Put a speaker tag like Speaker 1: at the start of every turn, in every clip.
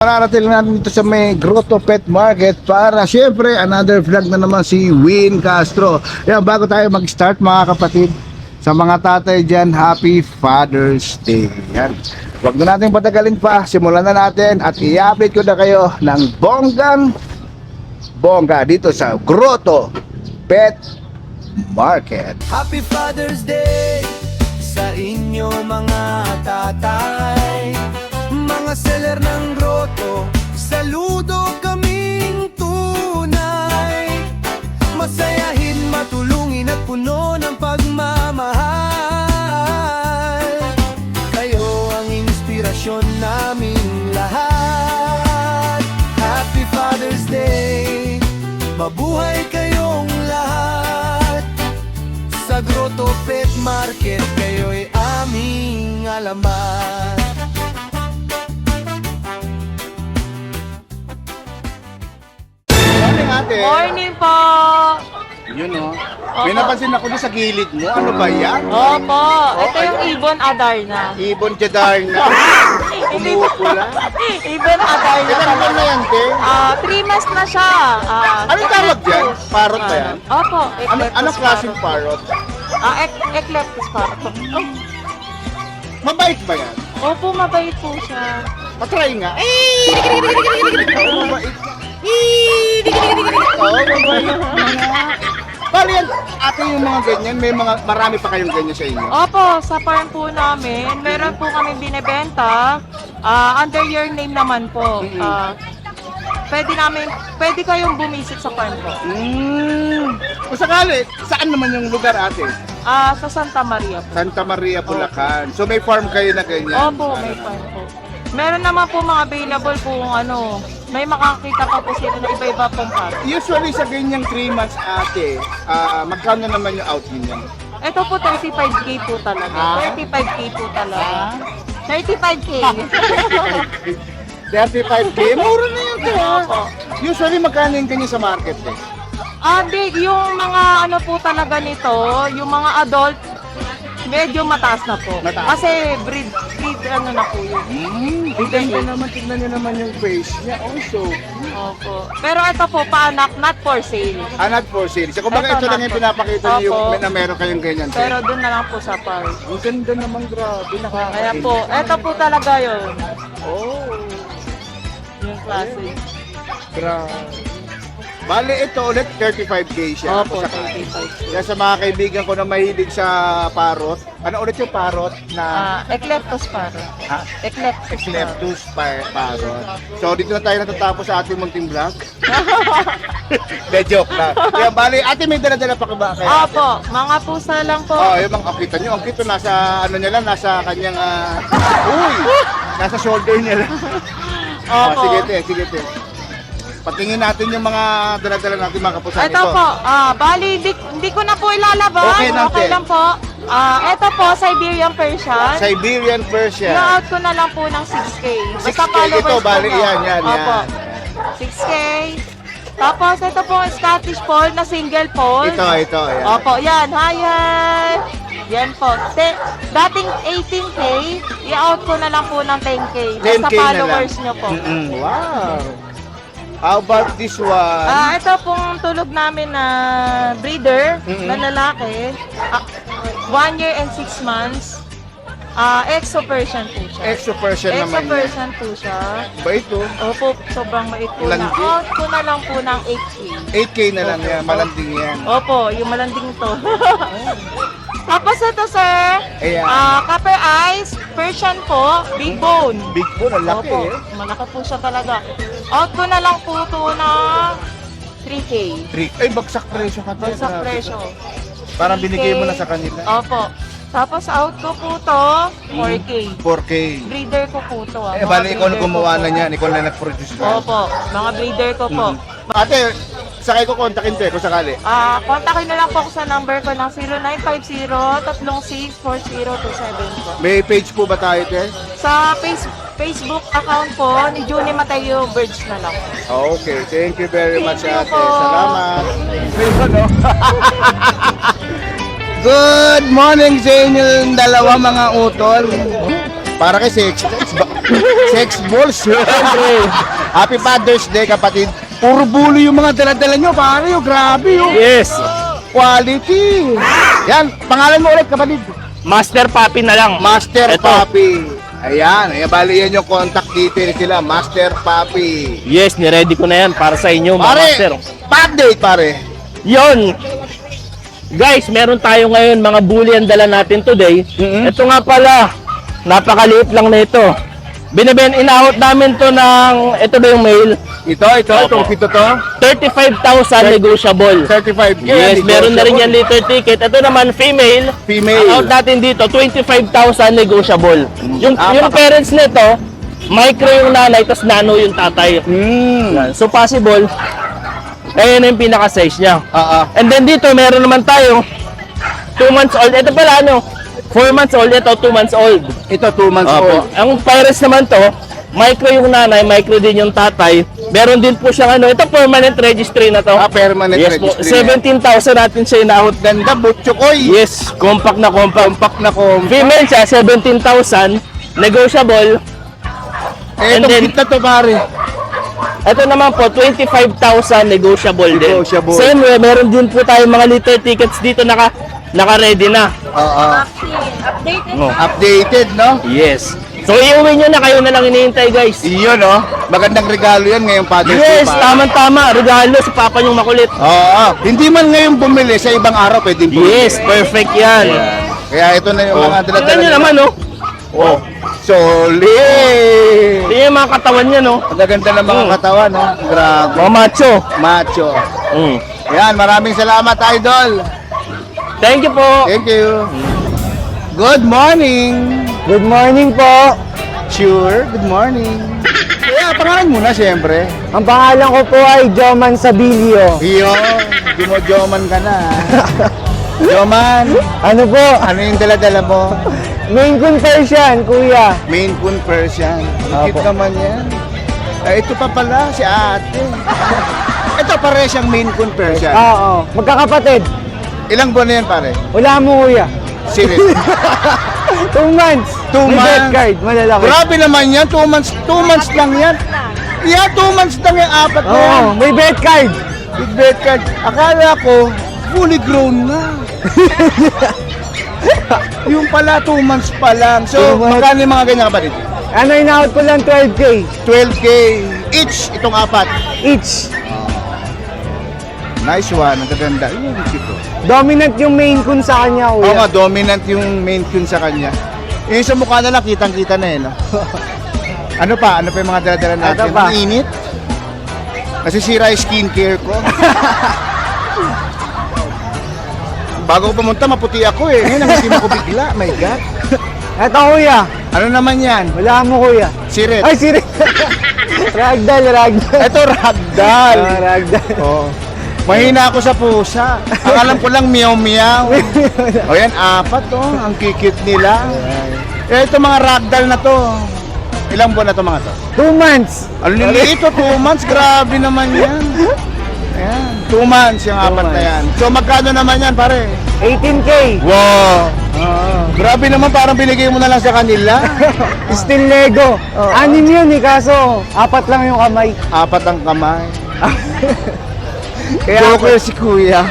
Speaker 1: Mararating natin dito sa may Grotto Pet Market para syempre another vlog na naman si Win Castro. Yan, bago tayo mag-start mga kapatid, sa mga tatay dyan, Happy Father's Day. Yan. Huwag na natin patagalin pa, simulan na natin at i-update ko na kayo ng bongga dito sa Grotto Pet Market.
Speaker 2: Happy Father's Day sa inyo mga tatay, mga seller ng grotto, saludo kaming tunay. Masayahin, matulungin at puno ng pagmamahal. Kayo ang inspirasyon naming lahat. Happy Father's Day, mabuhay kayong lahat. Sa Grotto Pet Market, kayo'y aming alamat.
Speaker 1: Morning ate.
Speaker 3: Morning po!
Speaker 1: Yun o. May napansin ako doon sa gilid mo. Ano ba yan?
Speaker 3: Opo, ito
Speaker 1: ay-
Speaker 3: yung Ibon Adarna.
Speaker 1: Ibon Jadarna. Kumupula.
Speaker 3: Ibon Adarna
Speaker 1: Ilan
Speaker 3: pala.
Speaker 1: buwan na yan, te?
Speaker 3: 3 months na siya.
Speaker 1: Anong tawag dyan? Parrot ba yan?
Speaker 3: Opo,
Speaker 1: Anong klaseng parrot?
Speaker 3: Eclectus parrot.
Speaker 1: Mabait ba yan?
Speaker 3: Opo, mabait po siya.
Speaker 1: Patry nga. Oo, mabait. Oo, mabait. Bali yan, ate yung mga ganyan, marami pa kayong ganyan sa inyo.
Speaker 3: Opo, sa farm po namin, meron po kami binebenta. Under your name naman po. Pwede kayong bumisit sa farm po.
Speaker 1: Kung sakali, saan naman yung lugar ate?
Speaker 3: Sa Santa Maria po.
Speaker 1: Santa Maria, Bulacan. So may farm kayo na ganyan?
Speaker 3: Opo, may farm po. Meron naman po mga available po may makakita pa po sila na iba-iba pong farm.
Speaker 1: Usually sa ganyang 3 months ate, magkano naman yung out ninyo?
Speaker 3: Ito po 35k po talaga. 35k po talaga. 35k.
Speaker 1: 35k? Mura na yun to. Usually magkano yung ganyan sa market eh?
Speaker 3: Big, yung mga po talaga nito, yung mga adult, medyo mataas na po.
Speaker 1: Mataas.
Speaker 3: Kasi breed na po yun.
Speaker 1: Ganda naman, tignan nyo naman yung face niya also.
Speaker 3: Opo. Pero ito po, paanak, not for sale.
Speaker 1: Not for sale. So kumbaga ito
Speaker 3: Ito
Speaker 1: lang
Speaker 3: not
Speaker 1: yung
Speaker 3: for-
Speaker 1: pinapakita niyo
Speaker 3: Opo.
Speaker 1: yung na meron kayong ganyan.
Speaker 3: Pero doon na lang po sa farm.
Speaker 1: Ang ganda naman, grabe.
Speaker 3: Kaya po, ito po talaga yun.
Speaker 1: Oh,
Speaker 3: Yung klase.
Speaker 1: grabe. Bale, ito ulit 35k siya.
Speaker 3: Opo,
Speaker 1: Kung sakali.
Speaker 3: 35.
Speaker 1: Kaya sa mga kaibigan ko na mahilig sa parrot, ano ulit yung parrot na
Speaker 3: Eclectus parrot.
Speaker 1: Ha?
Speaker 3: Eclectus parrot.
Speaker 1: Ecleptus parrot. So dito na tayo natatapos sa ating munting vlog. De joke lang. Kaya bale, ate may dala-dala pa ka ba kaya?
Speaker 3: Opo, mga pusa lang po.
Speaker 1: Oh, yung mga kita nyo, ang kito nasa ano niya lang, nasa kanyang uy, nasa shoulder niya lang.
Speaker 3: Opo.
Speaker 1: Sige te. Patingin natin yung mga dala-dala natin mga kapusan
Speaker 3: Ito po, bali, hindi ko na po ilalabas.
Speaker 1: Okay lang, te.
Speaker 3: lang po. Ito po, Siberian Persian.
Speaker 1: Siberian Persian.
Speaker 3: I-out ko na lang po ng 6K.
Speaker 1: 6K ito, bali yan.
Speaker 3: Opo, 6K. Tapos ito po, Scottish Fold na single fold.
Speaker 1: Ito, yan.
Speaker 3: Opo, yan. Hi. Yan po. Dating 18K, i-out ko na lang po ng 10K.
Speaker 1: 10K
Speaker 3: Basta
Speaker 1: na lang.
Speaker 3: followers nyo po.
Speaker 1: Wow. How about this one?
Speaker 3: Ito pong tulog namin na breeder na lalaki. 1 year and 6 months. Exo Persian po siya.
Speaker 1: Exo Persian
Speaker 3: Exo
Speaker 1: naman yan.
Speaker 3: Persian po siya.
Speaker 1: Ba ito?
Speaker 3: Opo, sobrang mait po na.
Speaker 1: Landi.
Speaker 3: Out ko na lang po ng 8K.
Speaker 1: 8K na lang yan, malanding yan.
Speaker 3: Opo, yung malanding to. Tapos ito sir,
Speaker 1: Ayan.
Speaker 3: copper eyes, Persian po, big bone.
Speaker 1: Big bone, ang laki
Speaker 3: Opo,
Speaker 1: eh.
Speaker 3: malaki po siya talaga. Out ko na lang po ito ng 3K.
Speaker 1: Ay, bagsak presyo ka. te.
Speaker 3: Bagsak
Speaker 1: Grabe.
Speaker 3: presyo.
Speaker 1: Parang
Speaker 3: 3K.
Speaker 1: binigay mo na sa kanila.
Speaker 3: Opo. Tapos out ko po to, 4K.
Speaker 1: 4K.
Speaker 3: Breeder ko po to.
Speaker 1: Eh, bali ikaw na gumawa na niyan, ikaw na nag-produce na.
Speaker 3: Opo, mga breeder ko po.
Speaker 1: Ate, sakay ko kontakin te kung sakali.
Speaker 3: Kontakin na lang po ako sa number ko ng 0950-3640-270 po.
Speaker 1: May page po ba tayo te?
Speaker 3: Sa Facebook account po ni Junie Mateo Birds na lang.
Speaker 1: Okay, thank you very much
Speaker 3: Thank you
Speaker 1: ate.
Speaker 3: po.
Speaker 1: Salamat. Ayun, no? Good morning sa inyong dalawa mga utol. Para kay sexy. Sex balls. Happy Father's Day, kapatid. Puro bully yung mga dala-dala nyo, pare. Oh, grabe, oh.
Speaker 4: Yes.
Speaker 1: Quality. Yan, pangalan mo ulit, kapatid.
Speaker 4: Master Papi na lang.
Speaker 1: Master
Speaker 4: Ito.
Speaker 1: Papi. Ayan, bali yan yung contact details nila, Master Papi.
Speaker 4: Yes, niready ko na yan para sa inyo, mga
Speaker 1: Pare,
Speaker 4: master.
Speaker 1: pa-update, pare.
Speaker 4: Yon. Guys, meron tayo ngayon mga bully ang dala natin today. Ito nga pala, napakaliit lang na ito. In-out namin to ng, ito ba yung mail?
Speaker 1: Itong
Speaker 4: Opo.
Speaker 1: pito to,
Speaker 4: 35,000 negotiable.
Speaker 1: 35K.
Speaker 4: Yes, meron na rin yan liter ticket. Ito naman, female.
Speaker 1: Female.
Speaker 4: Ang out natin dito, 25,000 negotiable. Yung parents nito, micro yung nanay, tapos nano yung tatay. Yan. So possible, ayan yung pinaka-size niya. And then dito, meron naman tayo 2 months old. Ito pala 4 months old, ito 2 months old.
Speaker 1: Ito 2 months
Speaker 4: Opo.
Speaker 1: old.
Speaker 4: Ang parents naman to, micro yung nanay, micro din yung tatay. Meron din po siyang ito permanent registry na to.
Speaker 1: Permanent
Speaker 4: Yes po,
Speaker 1: registry.
Speaker 4: 17,000 natin siya inahot.
Speaker 1: Ganda, butchokoy.
Speaker 4: Yes, compact na compact.
Speaker 1: Compact na compact.
Speaker 4: Female siya, 17,000, negotiable.
Speaker 1: Itong
Speaker 4: then-
Speaker 1: kit na to, pare.
Speaker 4: Ito naman po, 25,000 negotiable din.
Speaker 1: Negotiable.
Speaker 4: Same way, meron din po tayo mga liter tickets dito naka-ready na.
Speaker 3: Updated
Speaker 4: Oh.
Speaker 1: Updated, no?
Speaker 4: Yes. So iuwi nyo na, kayo na lang hinihintay guys.
Speaker 1: Iyon, no? Magandang regalo yan ngayong Father's Day,
Speaker 4: Yes,
Speaker 1: pare.
Speaker 4: tama-tama. Regalo sa papa nyong makulit.
Speaker 1: Oo. Hindi man ngayon bumili, sa ibang araw pwedeng bumili.
Speaker 4: Yes, perfect yan.
Speaker 1: Kaya ito na yung mga dala-dala
Speaker 4: Tingnan nyo
Speaker 1: nila.
Speaker 4: naman, oh.
Speaker 1: Oh, solid.
Speaker 4: Tingnan yung mga katawan niya, no.
Speaker 1: Ang gaganda ng mga katawan, no? Grabe.
Speaker 4: Mga macho.
Speaker 1: Macho.
Speaker 4: Mm.
Speaker 1: Yan, maraming salamat, idol.
Speaker 4: Thank you po.
Speaker 1: Thank you. Good morning.
Speaker 4: Good morning po.
Speaker 1: Sure, good morning. Kaya, pangalan muna, siyempre.
Speaker 5: Ang pangalan ko po ay Joman Sabilio.
Speaker 1: Iyo, Joman ka na. Joman,
Speaker 5: Ano po?
Speaker 1: ano yung dala-dala mo?
Speaker 5: Main Persian, kuya.
Speaker 1: Main Coon Persian. Cute
Speaker 5: Opo.
Speaker 1: naman yan. Ay, ito pa pala, si ate. Ito pare siyang Main Coon Persian.
Speaker 5: Oo. Magkakapatid.
Speaker 1: Ilang buwan na yan, pare?
Speaker 5: Wala mo, kuya.
Speaker 1: Serious.
Speaker 5: 2 months.
Speaker 1: 2
Speaker 5: May
Speaker 1: months.
Speaker 5: death card, malalaki.
Speaker 1: Grabe naman yan, 2 months. 2 months lang yan. Yeah, 2 months lang yung apat na yan.
Speaker 5: Oo, may bet card.
Speaker 1: With bed card. Akala ko, fully grown na. Yung pala, 2 months pa lang. So,
Speaker 5: 2 months.
Speaker 1: magkano yung mga ganyan kapatid?
Speaker 5: Ano, in-out ko lang 12K
Speaker 1: 12K each itong apat.
Speaker 5: each.
Speaker 1: Nice one, ang gaganda. Yun, cute.
Speaker 5: Dominant yung main kun sa kanya,
Speaker 1: Oo
Speaker 5: kuya.
Speaker 1: nga, dominant yung main tune sa kanya. Yung sa mukha na lang, kitang-kita na eh, no? Ano pa? Ano pa yung mga dala-dala natin?
Speaker 5: Ano pa?
Speaker 1: Ang init? Nasisira yung skincare ko. Bago ko pumunta, maputi ako eh. Ngayon, nangitim ako bigla. My God.
Speaker 5: Eto, kuya.
Speaker 1: Ano naman yan?
Speaker 5: Wala mo, kuya.
Speaker 1: Sirit.
Speaker 5: Ay, siri. Ragdoll.
Speaker 1: Ito, ragdoll.
Speaker 5: Ragdoll.
Speaker 1: Oh. Mahina ako sa pusa. Ang alam ko lang, meow-meow. O yan, apat oh. Ang kikit nila. Eh, ito mga ragdoll na to. Ilang buwan na to mga to?
Speaker 5: 2 months.
Speaker 1: Ano nila ito? 2 months? Grabe naman yan. Ayan, 2 months yung apat na yan. So magkano naman yan pare?
Speaker 5: 18K.
Speaker 1: Wow! Grabe naman, parang binigay mo na lang sa kanila.
Speaker 5: Still Lego. 6 yun eh, kaso 4 lang yung kamay.
Speaker 1: Apat ang kamay. Kaya Joker si kuya.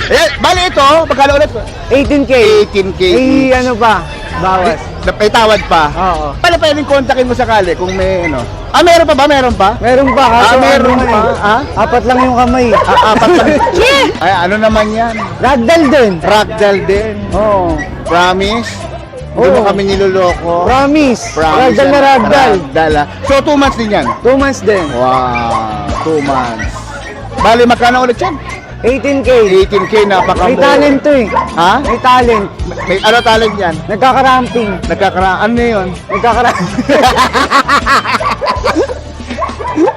Speaker 1: Ayan, bali ito, magkano ulit?
Speaker 5: 18K.
Speaker 1: 18K
Speaker 5: Eh,
Speaker 1: each.
Speaker 5: ano pa? Bawas.
Speaker 1: May tawad pa.
Speaker 5: Oo.
Speaker 1: Pala pwedeng kontakin mo sakali kung may ano. Ah, meron pa ba? Meron pa?
Speaker 5: Meron pa, kaso
Speaker 1: meron
Speaker 5: ano
Speaker 1: pa.
Speaker 5: eh, 4 lang yung kamay.
Speaker 1: Apat lang. Ay, ano naman yan?
Speaker 5: Ragdoll din.
Speaker 1: Ragdoll din.
Speaker 5: Oo.
Speaker 1: Promise? Hindi mo
Speaker 5: Oo.
Speaker 1: kami niloloko.
Speaker 5: Promise.
Speaker 1: Promise
Speaker 5: Ragdoll na
Speaker 1: yan.
Speaker 5: ragdoll.
Speaker 1: Ragdoll, ah. So, 2 months din yan?
Speaker 5: 2 months din.
Speaker 1: Wow, 2 months. Bali, magkano ulit yan?
Speaker 5: 18K.
Speaker 1: 18K, napakamura.
Speaker 5: May talent to eh.
Speaker 1: Ha?
Speaker 5: May talent.
Speaker 1: May ano talent yan?
Speaker 5: Nagkakaramping.
Speaker 1: Ano na yun?
Speaker 5: Nagkakaramping.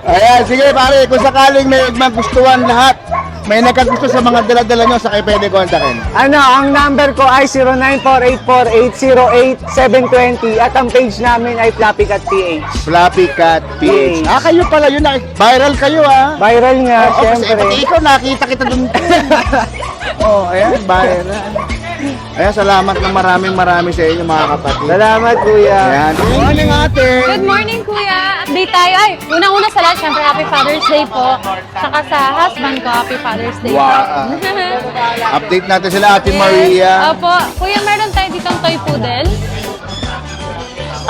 Speaker 1: Ayan, sige pare, kung sakaling may magustuhan lahat, may nagkagusto sa mga dala-dala nyo, sa kayo pwede kontakin.
Speaker 5: Ano, ang number ko ay 09484808-720 at ang page namin ay Flappy Cat PH.
Speaker 1: Flappy Cat PH.
Speaker 5: PH.
Speaker 1: Ah, kayo pala yun. Viral kayo ah.
Speaker 5: Viral nga,
Speaker 1: Oo, kasi
Speaker 5: syempre.
Speaker 1: pati ikaw nakita kita dun. Oh, ayan, viral. Ayan, salamat ng marami sa inyo mga kapatid.
Speaker 5: Salamat, kuya.
Speaker 1: Ayan. Good morning, ate.
Speaker 6: Good morning, Kuya. Update tayo. Ay, unang-una sa lahat, syempre, Happy Father's Day po. Saka sa husband ko, Happy Father's Day
Speaker 1: Wow.
Speaker 6: po.
Speaker 1: Update natin sila, Ate
Speaker 6: Yes.
Speaker 1: Maria.
Speaker 6: Opo. Kuya, meron tayo ditong toy poodle.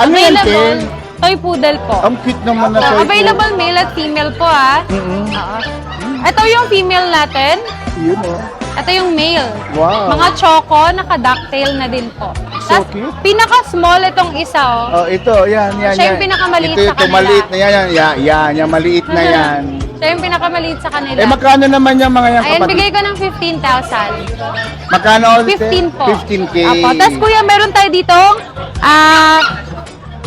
Speaker 1: Ano yan,
Speaker 6: Available.
Speaker 1: Ate?
Speaker 6: Toy poodle po.
Speaker 1: Ang cute naman na
Speaker 6: So,
Speaker 1: toy.
Speaker 6: available male at female po, ah. Oo. Ito yung female natin.
Speaker 1: Yun, oh.
Speaker 6: Ito yung male.
Speaker 1: Wow.
Speaker 6: Mga choco, naka-ducktail na din po.
Speaker 1: So
Speaker 6: Tas,
Speaker 1: cute.
Speaker 6: pinaka-small itong isa, oh.
Speaker 1: Oh, ito, yan.
Speaker 6: Siya yung pinakamaliit
Speaker 1: ito,
Speaker 6: sa kanila.
Speaker 1: maliit na yan, maliit na yan.
Speaker 6: Siya yung pinakamaliit sa kanila.
Speaker 1: Eh, magkano naman yung mga yan,
Speaker 6: Ayan,
Speaker 1: kapatid?
Speaker 6: bigay ko ng 15,000.
Speaker 1: Magkano ulit?
Speaker 6: 15 po.
Speaker 1: 15K.
Speaker 6: Apo. Tapos kuya, meron tayo dito,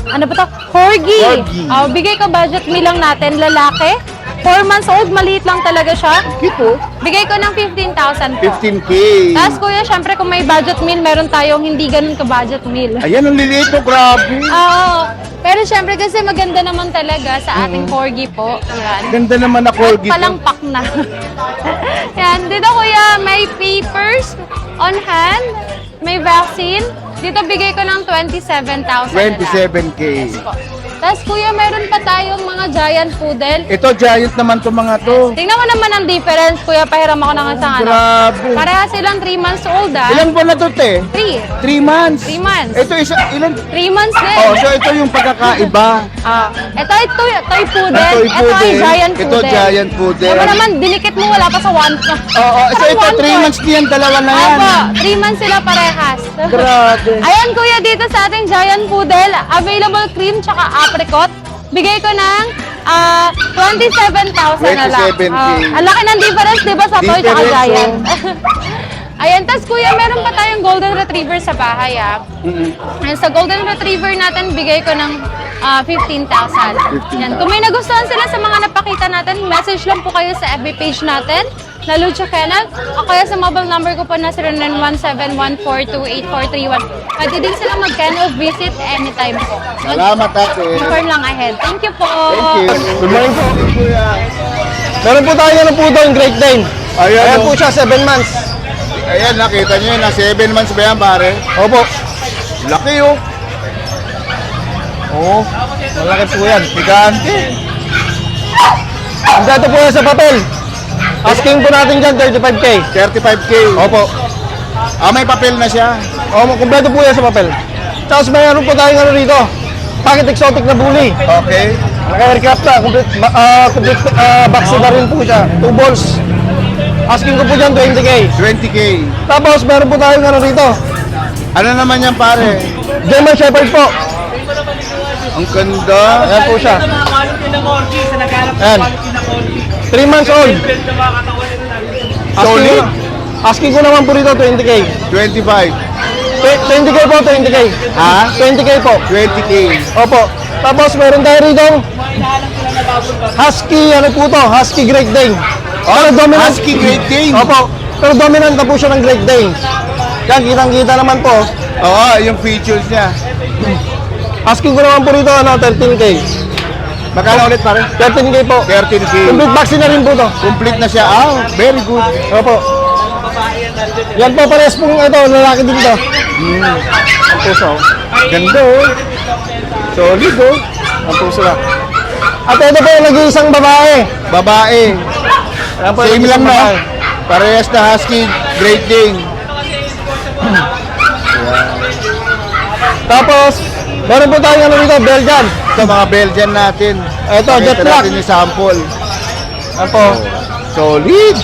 Speaker 6: ano ba to? Corgi.
Speaker 1: Corgi.
Speaker 6: Bigay ko budget meal lang natin, lalaki. 4 months old, maliit lang talaga siya.
Speaker 1: Cute, oh.
Speaker 6: Bigay ko ng 15,000 po.
Speaker 1: 15K.
Speaker 6: Tapos kuya, syempre kung may budget meal, meron tayong hindi ganun ka-budget meal.
Speaker 1: Ayan, ang liliit mo, grabe.
Speaker 6: Oo. Pero syempre kasi maganda naman talaga sa ating Corgi po. Yan.
Speaker 1: Ganda naman na corgi.
Speaker 6: Palangpak na. Yan, dito kuya, may papers on hand, may vaccine. Dito bigay ko ng 27,000 na lang.
Speaker 1: 27K.
Speaker 6: Po. Tapos kuya, meron pa tayong mga giant poodle.
Speaker 1: Ito, giant naman to mga to.
Speaker 6: Tingnan mo naman ang difference, kuya. Pahiram ako ng isang ano.
Speaker 1: Grabe.
Speaker 6: Pareha silang 3 months old, ah.
Speaker 1: Ilang buwan na to, te?
Speaker 6: 3.
Speaker 1: 3 months.
Speaker 6: 3 months.
Speaker 1: Ito, ilan?
Speaker 6: 3 months din.
Speaker 1: Oh, so ito yung pagkakaiba.
Speaker 6: Ito ay toy poodle.
Speaker 1: Ah, toy
Speaker 6: Ito ay
Speaker 1: poodle.
Speaker 6: giant
Speaker 1: Ito,
Speaker 6: poodle.
Speaker 1: giant poodle.
Speaker 6: Ano naman, dinikit mo wala pa sa 1.
Speaker 1: Oo, so ito, 3 months din yan, dalawa na yan.
Speaker 6: Opo, 3 months sila parehas.
Speaker 1: Grabe.
Speaker 6: Ayan kuya, dito sa ating giant poodle, available cream tsaka apricot. Bigay ko ng 27,000 na lang.
Speaker 1: 27K.
Speaker 6: Ang laki ng difference, di ba, sa toy tsaka
Speaker 1: Difference,
Speaker 6: giant. Ayan, tas kuya, meron pa tayong golden retriever sa bahay, ah. Ayan, sa golden retriever natin, bigay ko ng 15,000. Yan. Kung may nagustuhan sila sa mga napakita natin, message lang po kayo sa FB page natin na Lucha Kennel o kaya sa mobile number ko po na 091714284431. Pwede din sila mag-kennel visit anytime po.
Speaker 1: Salamat, ate.
Speaker 6: Confirm lang ahead. Thank you po.
Speaker 1: Thank you.
Speaker 5: Good morning po.
Speaker 1: Kuya.
Speaker 5: Meron po tayo ng puto yung Great Dane.
Speaker 1: Ayan,
Speaker 5: Ayan
Speaker 1: oh.
Speaker 5: po siya, 7 months.
Speaker 1: Ayan, nakita nyo yun, na 7 months ba yan, pare?
Speaker 5: Opo.
Speaker 1: Laki, oh. Oh,
Speaker 5: Malaki po yan.
Speaker 1: gigante.
Speaker 5: Ang dato po yan sa papel. Asking po natin dyan, 35K.
Speaker 1: 35K.
Speaker 5: Opo.
Speaker 1: May papel na siya.
Speaker 5: Kompleto po yan sa papel. Tapos mayroon po tayong ano rito. Packet exotic na bully.
Speaker 1: Okay.
Speaker 5: Naka-aircraft na. Complete vaccine na rin po siya. 2 balls. Asking ko po dyan, 20K.
Speaker 1: 20K.
Speaker 5: Tapos meron po tayong ano rito.
Speaker 1: Ano naman yan, pare?
Speaker 5: German Shepherd po.
Speaker 1: Ang ganda.
Speaker 5: Ayan po siya. Ayan. 3 months old.
Speaker 1: Solid.
Speaker 5: Asking ko naman po rito, 20K.
Speaker 1: 25.
Speaker 5: 20K po, 20K.
Speaker 1: Ha?
Speaker 5: 20K po.
Speaker 1: 20K.
Speaker 5: Opo. Tapos meron tayo rito. Husky, ano po to? Husky Great Dane. Pero dominant.
Speaker 1: Husky Great Dane.
Speaker 5: Opo. Pero dominant na po siya ng Great Dane. Yan, kitang-kita naman po.
Speaker 1: Oo, yung features niya.
Speaker 5: Asking ko naman po rito, 13K.
Speaker 1: Magkano ulit, pare?
Speaker 5: 13K po.
Speaker 1: 13K.
Speaker 5: Complete vaccine na rin po to.
Speaker 1: Complete na siya. Very good.
Speaker 5: Opo. Yan po, parehas pong ito, lalaki din to. Ang puso.
Speaker 1: Ganda, oh. Solid, oh.
Speaker 5: Ang puso na. At ito po, nag-iisang babae.
Speaker 1: Babae.
Speaker 5: Ayan po,
Speaker 1: Same lang
Speaker 5: nag-iisang
Speaker 1: na.
Speaker 5: babae.
Speaker 1: Parehas na Husky Great Dane.
Speaker 5: Tapos, meron po tayong ano dito, Belgian.
Speaker 1: Ito, mga Belgian natin.
Speaker 5: Ito,
Speaker 1: Pakita
Speaker 5: jet black.
Speaker 1: natin yung sample.
Speaker 5: Ayan po.
Speaker 1: Solid.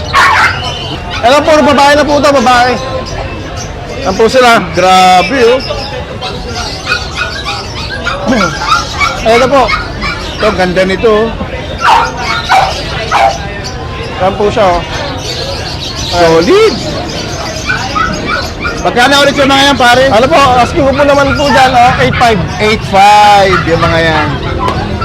Speaker 5: Ito po, babae na po ito, babae. Ayan po sila.
Speaker 1: Grabe, oh.
Speaker 5: Ito po.
Speaker 1: Ito, ganda nito, oh.
Speaker 5: Ayan po siya, oh.
Speaker 1: Solid. Magkano ulit yung mga yan, pare?
Speaker 5: Ano po, asking ko po naman po dyan, 8.5.
Speaker 1: 8.5 yung mga yan.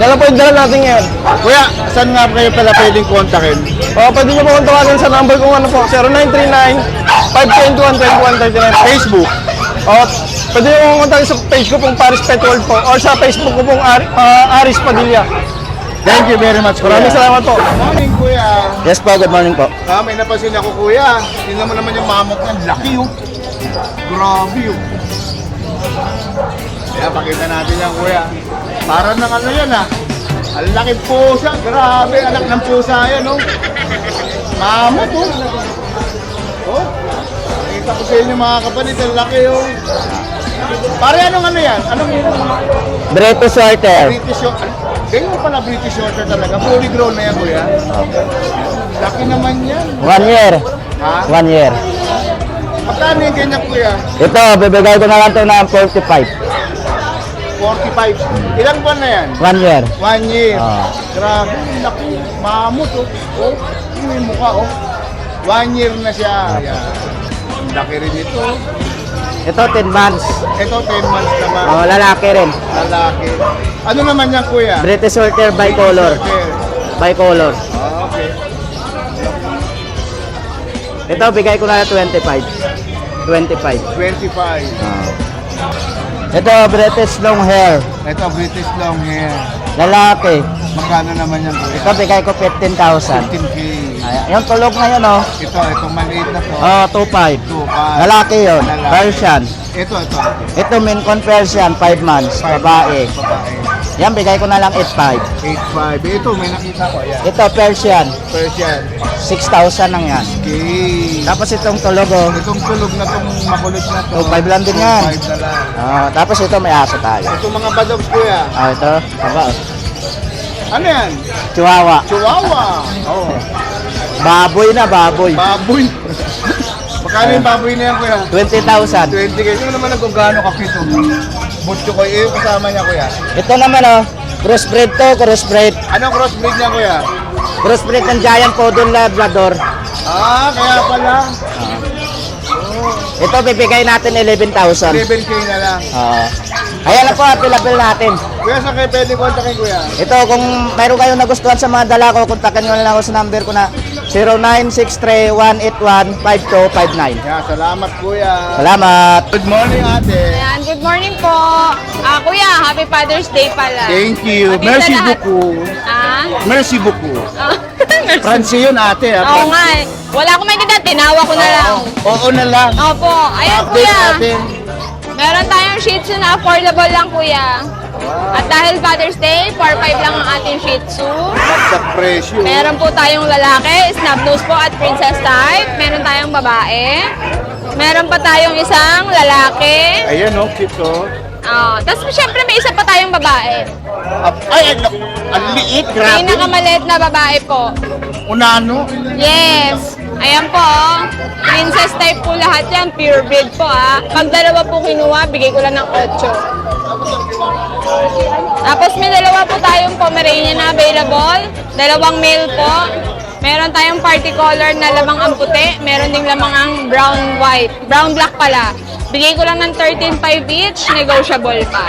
Speaker 5: Yan lang po yung dala natin ngayon.
Speaker 1: Kuya, saan nga kayo pala pwedeng kontakin?
Speaker 5: Pwede nyo po kong tawagan sa number kong ano po, 0939-521-2139.
Speaker 1: Facebook.
Speaker 5: Pwede nyo kong kontakin sa page ko pong Paris Pet World po or sa Facebook ko pong Aris Padilla.
Speaker 1: Thank you very much, kuya.
Speaker 5: Maraming salamat po.
Speaker 1: Good morning, kuya.
Speaker 5: Yes po, good morning po.
Speaker 1: May napansin ako, kuya. Tingnan mo naman yung mammoth niyan. Laki, oh. Grabe yun. Kaya pakita natin yan, kuya. Para ng ano yan, ah. Ang laki pusa. Grabe, anak ng pusa yan, oh. Mamot, oh. Oh. Nakita ko sa inyo, mga kapatid. Ang laki, oh. Pare, anong ano yan? Anong
Speaker 4: British Shorter.
Speaker 1: British Shorter? Ganyan pala British Shorter talaga. Fully grown na yan, kuya. Laki naman yan.
Speaker 4: 1 year.
Speaker 1: Ha?
Speaker 4: 1 year.
Speaker 1: Magkano yung ganyan, kuya?
Speaker 4: Ito, bibigay ko na lang ito ng 45.
Speaker 1: 45. Ilang buwan na yan?
Speaker 4: 1 year.
Speaker 1: 1 year.
Speaker 4: Ah.
Speaker 1: Grabe, laki. Mamut, oh. Oh, yun yung mukha, oh. 1 year na siya. Ayan. Laki rin ito.
Speaker 4: Ito, 10 months.
Speaker 1: Ito, 10 months naman.
Speaker 4: Lalaki rin.
Speaker 1: Lalaki. Ano naman yan, kuya?
Speaker 4: British Shorter bicolor.
Speaker 1: Okay.
Speaker 4: Bicolor.
Speaker 1: Ah, okay.
Speaker 4: Ito, bigay ko na lang 25. 25.
Speaker 1: 25.
Speaker 4: Ito, British long hair.
Speaker 1: Ito, British long hair.
Speaker 4: Lalaki.
Speaker 1: Magkano naman yan, kuya?
Speaker 4: Ito, bigay ko 15,000.
Speaker 1: 15K.
Speaker 4: Yung tulog na yun, oh.
Speaker 1: Itong maliit na to.
Speaker 4: 2.5.
Speaker 1: 2.5.
Speaker 4: Lalaki yun.
Speaker 1: Lalaki.
Speaker 4: Persian.
Speaker 1: Ito.
Speaker 4: Ito, main con Persian, 5 months. Babae.
Speaker 1: Babae.
Speaker 4: Yan, bigay ko na lang 8.5.
Speaker 1: 8.5. Ito, may nakita ko. Ayan.
Speaker 4: Ito, Persian.
Speaker 1: Persian.
Speaker 4: 6,000 lang yan.
Speaker 1: Okay.
Speaker 4: Tapos itong tulog, oh.
Speaker 1: Itong tulog na tong makulit na to.
Speaker 4: 2.5 lang din yan.
Speaker 1: 2.5 na lang.
Speaker 4: Tapos ito, may aso tayo.
Speaker 1: Ito mga badogs, kuya.
Speaker 4: Ito, baba, oh.
Speaker 1: Ano yan?
Speaker 4: Chihuahua.
Speaker 1: Chihuahua. Oh.
Speaker 4: Baboy na, baboy.
Speaker 1: Baboy. Magkano yung baboy na yan, kuya?
Speaker 4: 20,000.
Speaker 1: 20 kayo. Sino naman nagkagano kapito? Butcho ko. Kasama niya, kuya.
Speaker 4: Ito naman, oh. Crossbreed to, crossbreed.
Speaker 1: Anong crossbreed niya, kuya?
Speaker 4: Crossbreed ng Giant Poodle Labrador.
Speaker 1: Ah, kaya pala.
Speaker 4: Ito, bibigay natin 11,000.
Speaker 1: 11K na lang.
Speaker 4: Ayan lang po, available natin.
Speaker 1: Kuya, saan kayo pwede kontakin, kuya?
Speaker 4: Ito, kung mayroon kayong nagustuhan sa mga dala ko, kontakin nyo na lang ako sa number ko na 0963-181-5259.
Speaker 1: Yeah, salamat, kuya.
Speaker 4: Salamat.
Speaker 1: Good morning, ate.
Speaker 6: Ayan, good morning po. Kuya, happy Father's Day pala.
Speaker 1: Thank you.
Speaker 6: Maganda
Speaker 1: Merci
Speaker 6: lahat.
Speaker 1: beaucoup. Merci beaucoup. Francie yun, ate.
Speaker 6: Oo nga eh. Wala akong maintindihan, tinawa ko na lang.
Speaker 1: Oo na lang.
Speaker 6: Opo, ayun
Speaker 1: Update
Speaker 6: kuya.
Speaker 1: natin.
Speaker 6: Meron tayong Shih Tzu na affordable lang kuya. At dahil Father's Day, 4-5 lang ang ating Shih Tzu.
Speaker 1: Sa presyo.
Speaker 6: Meron po tayong lalaki, snub-nose po at princess type. Meron tayong babae. Meron pa tayong isang lalaki.
Speaker 1: Ayan, oh, cute, oh.
Speaker 6: Tapos syempre may isa pa tayong babae.
Speaker 1: Ay, ang liit, grabe.
Speaker 6: Pinakamaliit na babae po.
Speaker 1: Unano.
Speaker 6: Yes. Ayan po, princess type po lahat yan, pure breed po Pag dalawa po kinuha, bigay ko lang ng 8. Tapos may dalawa po tayong Pomeranian na available, dalawang male po. Meron tayong party color na lamang ang puti, meron ding lamang ang brown white, brown black pala. Bigay ko lang ng 13.5 each, negotiable pa.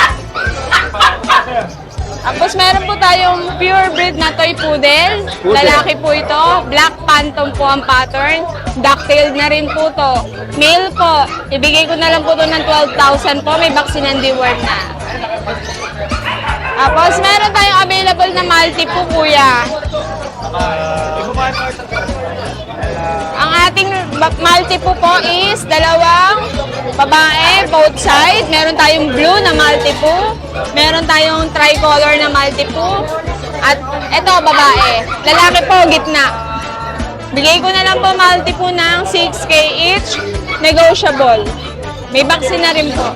Speaker 6: Tapos meron po tayong pure breed na toy poodle. Lalaki po ito. Black phantom po ang pattern. Ducktail na rin po to. Male po. Ibigay ko na lang po to ng 12,000 po. May vaccine and reward na. Tapos meron tayong available na multi po kuya. Ang ating multi po is dalawang babae, both side. Meron tayong blue na multi po. Meron tayong tricolor na multi po. At eto, babae. Lalaki po, gitna. Bigay ko na lang po multi po ng 6K each. Negotiable. May vaccine na rin po.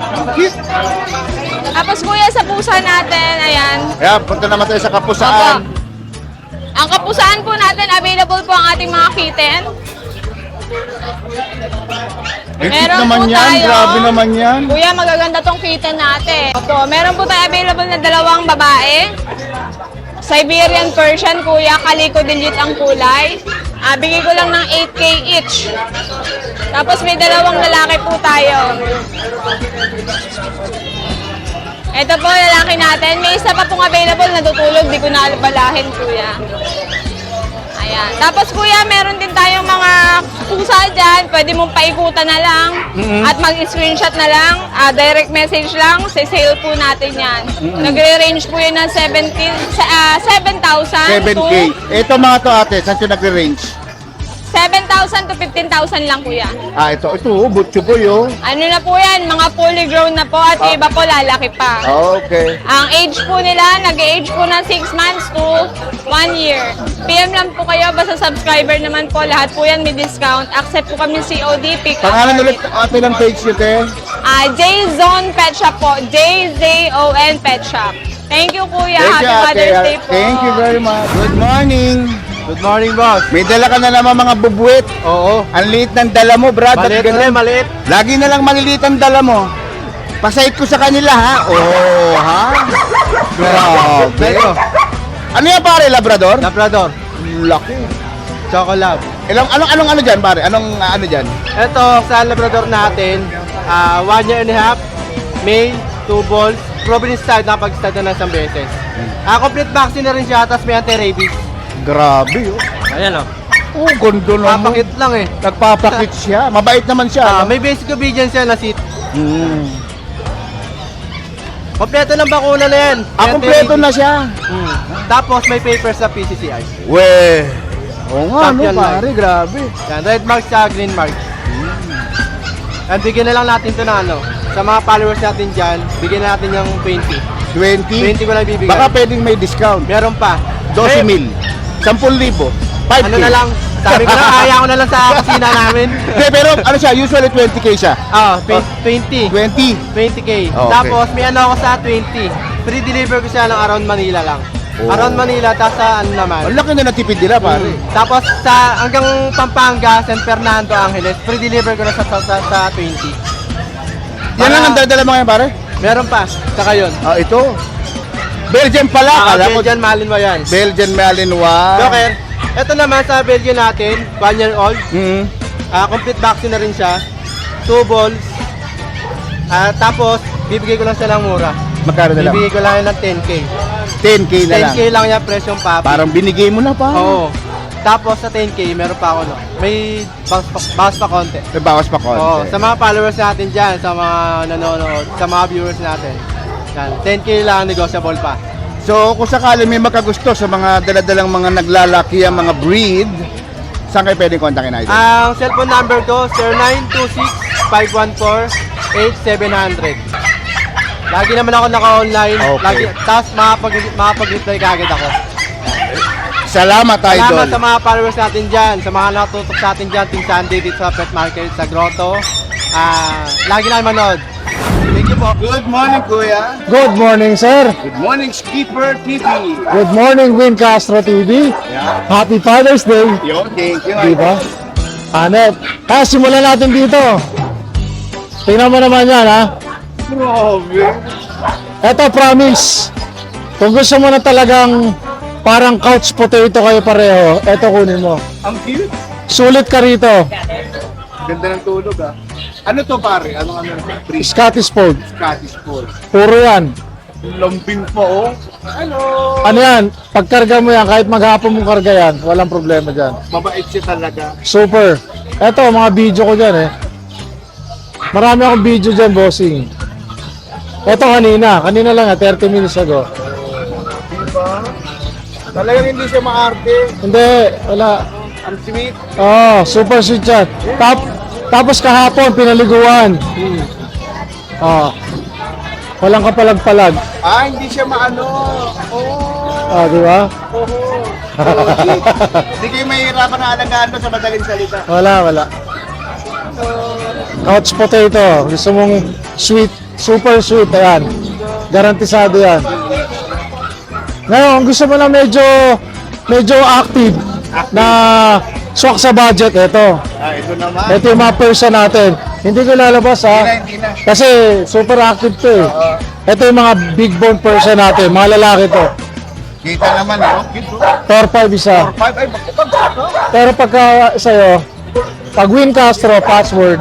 Speaker 6: Tapos kuya, sa pusa natin, ayan.
Speaker 1: Kaya, punta naman tayo sa kapusaan.
Speaker 6: Opo. Ang kapusaan po natin, available po ang ating mga kitten.
Speaker 1: Cute
Speaker 6: Meron
Speaker 1: naman
Speaker 6: po
Speaker 1: yan.
Speaker 6: tayo.
Speaker 1: Grabe naman yan.
Speaker 6: Kuya, magaganda tong kitten natin. Ito, meron po tayo available na dalawang babae. Siberian Persian, kuya, kaliko dilute ang kulay. Bigay ko lang ng 8K each. Tapos may dalawang lalaki po tayo. Ito po, lalaki natin. May isa pa pong available na tutulog. Di ko na albalahin, kuya. Ayan. Tapos, kuya, meron din tayong mga pusa dyan. Pwede mong paikutan na lang. At mag-screenshot na lang. Direct message lang. Sa sale po natin yan. Nagre-range po yun ng 7,000
Speaker 1: 7K.
Speaker 6: to
Speaker 1: Ito mga to, ate. Saan siya nagre-range?
Speaker 6: 7,000 to 15,000 lang kuya.
Speaker 1: Ito, butcho boy, oh.
Speaker 6: Ano na po yan, mga fully grown na po at yung iba po lalaki pa.
Speaker 1: Okay.
Speaker 6: Ang age po nila, nag-age po ng 6 months to 1 year. PM lang po kayo, basta subscriber naman po. Lahat po yan may discount. Accept po kami COD, pick up.
Speaker 1: Pangalan ulit ate ng page nyo, te.
Speaker 6: J-Zone Pet Shop po. J-Z-O-N Pet Shop. Thank you kuya.
Speaker 1: Thank you,
Speaker 6: Happy Mother's
Speaker 1: ate.
Speaker 6: Day po.
Speaker 1: Thank you very much. Good morning.
Speaker 5: Good morning, boss.
Speaker 1: May dala ka na naman mga bubuwit.
Speaker 5: Oo.
Speaker 1: Ang liit ng dala mo, Brad. At
Speaker 5: Maliit
Speaker 1: ganun.
Speaker 5: ulit, maliit.
Speaker 1: Lagi na lang maliliit ang dala mo. Pasahit ko sa kanila, ha? Oh, ha? Grabe.
Speaker 5: Ito,
Speaker 1: Ano yan, pare? Labrador?
Speaker 5: Labrador.
Speaker 1: Laki.
Speaker 5: Chocolab.
Speaker 1: Anong dyan, pare? Anong ano dyan?
Speaker 5: Ito, sa Labrador natin, 1 year and a half, male, 2 balls, proven stud, nakapag-stud na ng isang beses. Complete vaccine na rin siya, tapos may anti-rabies.
Speaker 1: Grabe, oh.
Speaker 5: Ayan o.
Speaker 1: Oh, gondo naman.
Speaker 5: Papakit lang eh.
Speaker 1: Nagpapakit siya. Mabait naman siya.
Speaker 5: May basic obedience yan na seat.
Speaker 1: Hmm.
Speaker 5: Kompleto ng bakuna na yan.
Speaker 1: Kompleto na siya.
Speaker 5: Tapos may papers sa PCCI.
Speaker 1: We. Oo nga, no,
Speaker 5: Champion
Speaker 1: pare. Grabe.
Speaker 5: Yan, red mark sa green mark. And bigyan na lang natin to na ano. Sa mga followers natin dyan, bigyan na natin yung 20.
Speaker 1: 20.
Speaker 5: 20 ko lang bibigyan.
Speaker 1: Baka pwedeng may discount.
Speaker 5: Meron pa.
Speaker 1: 12
Speaker 5: Eh,
Speaker 1: mil. 10,000. 5K.
Speaker 5: Ano na lang, sabi ko na, kaya ko na lang sa kusina namin.
Speaker 1: Hindi, pero ano siya, usually 20K siya.
Speaker 5: 20.
Speaker 1: 20.
Speaker 5: 20K.
Speaker 1: Okay.
Speaker 5: Tapos may ano ako sa 20. Free deliver ko siya ng around Manila lang.
Speaker 1: Oh.
Speaker 5: Around Manila, tapos sa ano naman.
Speaker 1: Ang laki na natipid nila, pare.
Speaker 5: Tapos sa hanggang Pampanga, San Fernando, Angeles, free deliver ko na sa 20.
Speaker 1: Yan lang ang dala mo ngayon, pare?
Speaker 5: Meron pa, saka yun.
Speaker 1: Ito. Belgian pala. Kala ko
Speaker 5: Belgian Malinois yan.
Speaker 1: Belgian Malinois.
Speaker 5: Joker, ito naman sa Belgian natin, 1 year old.
Speaker 1: Mhm.
Speaker 5: Complete vaccine na rin siya. 2 balls. Tapos, bibigay ko lang siya ng mura.
Speaker 1: Magkano na lang?
Speaker 5: Bibigay ko lang yan ng 10K.
Speaker 1: 10K na lang.
Speaker 5: 10K lang yan, presyong papi.
Speaker 1: Parang binigay mo na, pa.
Speaker 5: Oo. Tapos sa 10K, meron pa ako, no? May bawas pa konti.
Speaker 1: May bawas pa konti.
Speaker 5: Oo, sa mga followers natin dyan, sa mga nanonood, sa mga viewers natin. Yan, 10K lang, negotiable pa.
Speaker 1: So, kung sakali may makagusto sa mga daladalang mga naglalaki ang mga breed, saan kayo pwedeng kontakin natin?
Speaker 5: Ang cellphone number ko, 0926-514-8700. Lagi naman ako naka-online.
Speaker 1: Okay.
Speaker 5: Tapos makapag-reply kagad ako.
Speaker 1: Salamat, Idol.
Speaker 5: Salamat sa mga followers natin dyan, sa mga natutok sa atin dyan, Team Sunday dito sa Pet Market, sa Grotto. Lagi na manood. Thank you po.
Speaker 1: Good morning, Kuya.
Speaker 7: Good morning, sir.
Speaker 1: Good morning, Skipper TV.
Speaker 7: Good morning, Win Castro TV.
Speaker 1: Yeah.
Speaker 7: Happy Father's Day.
Speaker 1: Yo, thank you.
Speaker 7: Di ba? Ano? Simulan natin dito. Tingnan mo naman yan, ha?
Speaker 1: Grabe.
Speaker 7: Eto, promise. Kung gusto mo na talagang parang couch potato kayo pareho, eto kunin mo.
Speaker 1: Ang cute.
Speaker 7: Sulit ka rito.
Speaker 1: Ganda ng tulog, ah. Ano to, pare? Anong breed?
Speaker 7: Scottish Fold.
Speaker 1: Scottish Fold.
Speaker 7: Puro yan.
Speaker 1: Lambing pa, oh. Hello.
Speaker 7: Ano yan? Pagkarga mo yan, kahit maghapon mong karga yan, walang problema dyan.
Speaker 1: Mabait siya talaga.
Speaker 7: Super. Eto, mga video ko dyan, eh. Marami akong video dyan, bossing. Eto kanina lang, 30 minutes ago.
Speaker 1: Diba? Talagang hindi siya maarte.
Speaker 7: Hindi, wala.
Speaker 1: Ang sweet.
Speaker 7: Oh, super sweet yan. Tapos kahapon, pinaliguan. Oh. Walang kapalag-palag.
Speaker 1: Hindi siya maano. Oh.
Speaker 7: Oh, di ba?
Speaker 1: Hindi kayo mahihirapan na alagaan to sa madaling salita.
Speaker 7: Wala. Couch potato. Gusto mong sweet, super sweet. Ayan. Garantisado yan. Ngayon, gusto mo na medyo active na swak sa budget, ito.
Speaker 1: Ito naman.
Speaker 7: Ito yung mga person natin. Hindi ko lalabas, ha?
Speaker 1: Hindi na.
Speaker 7: Kasi super active to, eh. Ito yung mga big bone person natin, mga lalaki to.
Speaker 1: Kita naman, oh. Cute, oh.
Speaker 7: 4-5 isa.
Speaker 1: 5, ay, bakit no?
Speaker 7: Pero pagka sa'yo, pag Win Castro, password,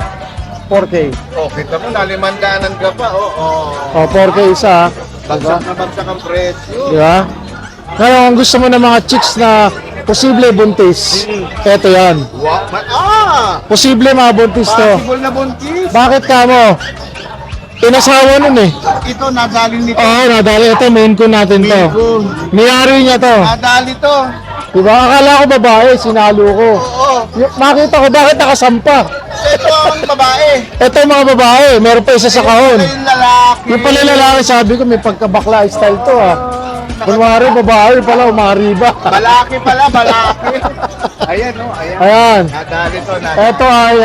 Speaker 7: 4K.
Speaker 1: Oh, kita mo, nalimandaanan ka pa, oh.
Speaker 7: O, 4K isa, ha?
Speaker 1: Bagsak na bagsak ang presyo.
Speaker 7: Di ba? Ngayon, kung gusto mo ng mga chicks na posible buntis, eto yan.
Speaker 1: Wow.
Speaker 7: Posible mga buntis to.
Speaker 1: Possible na buntis.
Speaker 7: Bakit ka mo? Inasawa nun, eh.
Speaker 1: Ito, nadali nito.
Speaker 7: Oo, nadali. Ito, main ko natin to.
Speaker 1: Maine Coon.
Speaker 7: Niyari niya to.
Speaker 1: Nadali to.
Speaker 7: Diba? Akala ko babae, sinalo ko.
Speaker 1: Oo.
Speaker 7: Makita ko bakit nakasampa.
Speaker 1: Ito ang babae.
Speaker 7: Ito mga babae, meron pa isa sa kahon.
Speaker 1: Ito yung lalaki.
Speaker 7: Yung pala lalaki, sabi ko may pagkabakla style to ah. Kunwari babae pala, umariba.
Speaker 1: Balaki pala, balaki. Ayan, no, ayan.
Speaker 7: Ayan.
Speaker 1: Nadali to, nadali.
Speaker 7: Ito ay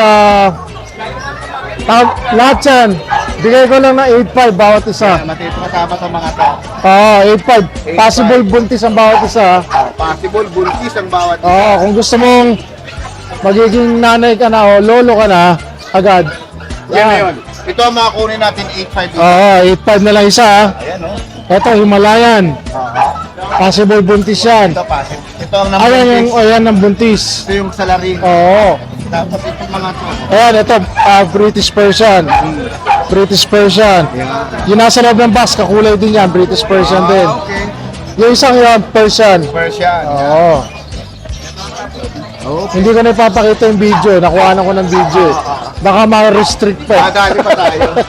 Speaker 7: lahat yan. Bigay ko lang na 8.5 bawat isa.
Speaker 1: Matito kasama sa mga tao.
Speaker 7: Oo, 8.5. Possible buntis ang bawat isa.
Speaker 1: Possible buntis ang bawat.
Speaker 7: Oo, kung gusto mong magiging nanay ka na o lolo ka na, agad.
Speaker 1: Yan na yun. Ito ang mga kunin natin 8.5 dito.
Speaker 7: Oo, 8.5 na lang isa ah.
Speaker 1: Ayan, no.
Speaker 7: Ito, Himalayan. Possible buntis yan.
Speaker 1: Ito, possible. Ito ang
Speaker 7: Ayan yung,
Speaker 1: buntis.
Speaker 7: ayan ang buntis.
Speaker 1: Ito yung salaring.
Speaker 7: Oo.
Speaker 1: Tapos ito mga to.
Speaker 7: Ayan, ito, British Persian. British Persian. Yung nasa loob ng box, kakulay din yan, British Persian din.
Speaker 1: Okay.
Speaker 7: Yung isang yan, Persian.
Speaker 1: Persian.
Speaker 7: Oo. Hindi ko na ipapakita yung video, nakuha ko ng video. Baka ma-restrict pa.
Speaker 1: Nadali pa tayo.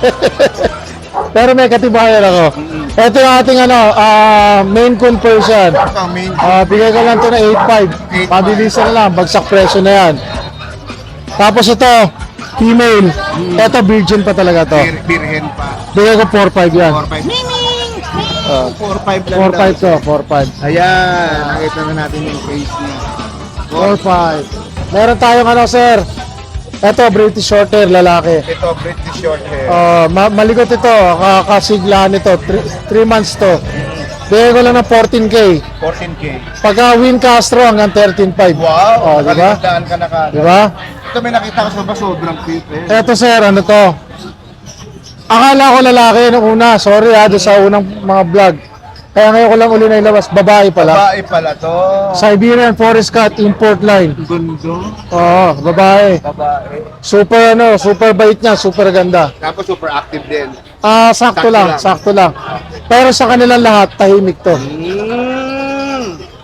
Speaker 7: Pero may katibayan ako. Ito yung ating main coon Persian.
Speaker 1: Ito ang main.
Speaker 7: Bigay ko lang ito na 8.5. Pabilisan na lang, bagsak presyo na yan. Tapos ito, female. Ito virgin pa talaga to.
Speaker 1: Birhen pa.
Speaker 7: Bigay ko 4.5 yan.
Speaker 1: 4.5 lang
Speaker 7: 4.5 to, 4.5.
Speaker 1: Ayan, nakita na natin yung face niya.
Speaker 7: 4.5. Meron tayong sir. Ito, British Shorthair, lalaki.
Speaker 1: Ito, British short hair.
Speaker 7: Maligot ito, kasiglahan ito. 3 months to. Bigay ko lang ng 14K.
Speaker 1: 14K.
Speaker 7: Pagka Win Castro hanggang 13.5.
Speaker 1: Wow,
Speaker 7: di ba?
Speaker 1: nakalimandaan ka na ka.
Speaker 7: Di ba?
Speaker 1: Ito may nakita ko sa ba, sobrang cute eh.
Speaker 7: Eto sir, ano to? Akala ko lalaki nung una. Sorry doon sa unang mga vlog. Kaya ngayon ko lang uli na ilabas. Babae pala.
Speaker 1: Babae pala to.
Speaker 7: Siberian Forest Cat import line.
Speaker 1: Gundo.
Speaker 7: Oo, babae.
Speaker 1: Babae.
Speaker 7: Super bait niya, super ganda.
Speaker 1: Tapos super active din.
Speaker 7: Sakto lang, sakto lang. Pero sa kanilang lahat, tahimik to.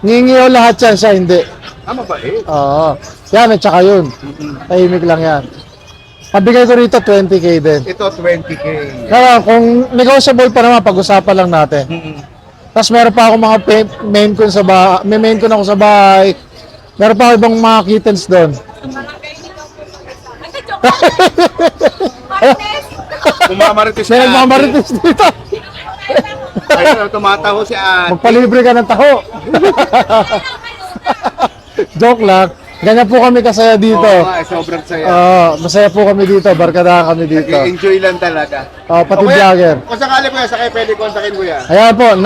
Speaker 7: Ngingiyaw lahat yan, siya hindi.
Speaker 1: Mabait.
Speaker 7: Oo. Yan, at saka yun. Tahimik lang yan. Pabigay ko rito 20K din.
Speaker 1: Ito 20K.
Speaker 7: Kaya kung negotiable pa naman, pag-usapan lang natin. Tapos meron pa ako mga main coon sa bahay. May main coon ako sa bahay. Meron pa ako ibang mga kittens doon.
Speaker 1: Kumamaritis
Speaker 7: May nagmamaritis dito.
Speaker 1: Ayun, tumataho si Ate.
Speaker 7: Magpalibre ka ng taho. Joke lang. Ganyan po kami kasaya dito.
Speaker 1: Oo nga, sobrang saya.
Speaker 7: Masaya po kami dito. Barkada kami dito.
Speaker 1: Enjoy lang talaga.
Speaker 7: Pati
Speaker 1: O kaya,
Speaker 7: vlogger.
Speaker 1: Kung sakali po yan, sakay pwede kontakin mo yan.
Speaker 7: Ayan po,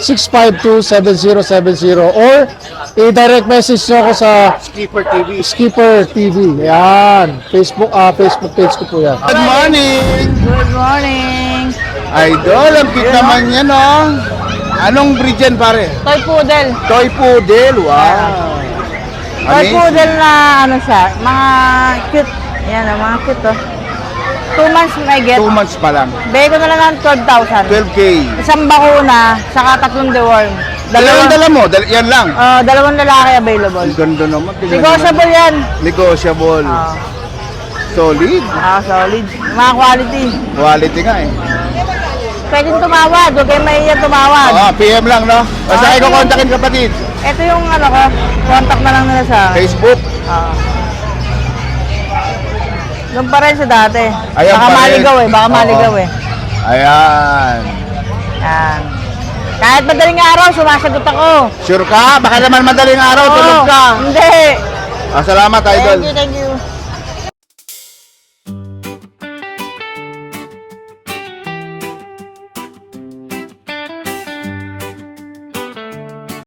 Speaker 7: 0991-652-7070 or i-direct message nyo ako sa
Speaker 1: Skipper TV.
Speaker 7: Skipper TV. Ayan. Facebook page ko po yan.
Speaker 1: Good morning!
Speaker 3: Good morning!
Speaker 1: Idol, ang cute naman yan, oh. Anong breed yan, pare?
Speaker 3: Toy Poodle.
Speaker 1: Toy Poodle, wow.
Speaker 3: Toy Poodle na siya, mga cute. Yan mga cute 2 months may get.
Speaker 1: 2 months pa lang.
Speaker 3: Bigay ko na lang ng 12,000.
Speaker 1: 12K.
Speaker 3: Isang bakuna, saka 3 deworm.
Speaker 1: Dalawang dala mo, yan lang.
Speaker 3: 2 lalaki available.
Speaker 1: Ang ganda naman. tingnan
Speaker 3: Negotiable yan.
Speaker 1: naman. Negotiable. Solid.
Speaker 3: Solid. Mga quality.
Speaker 1: Quality nga eh.
Speaker 3: Pwedeng tumawad, huwag kayo mahiya tumawad.
Speaker 1: PM lang, no? Basta
Speaker 3: Ah,
Speaker 1: ko
Speaker 3: PM.
Speaker 1: kontakin kapatid.
Speaker 3: Ito yung ko, contact na lang nila sa akin.
Speaker 1: Facebook.
Speaker 3: Doon pa rin sa dati.
Speaker 1: Ayan
Speaker 3: Baka
Speaker 1: pa rin.
Speaker 3: maligaw baka
Speaker 1: Oo.
Speaker 3: maligaw
Speaker 1: Ayan.
Speaker 3: Yan. Kahit madaling araw, sumasagot ako.
Speaker 1: Sure ka? Baka naman madaling araw, tulog ka.
Speaker 3: Hindi.
Speaker 1: Salamat, Idol.
Speaker 3: Thank you.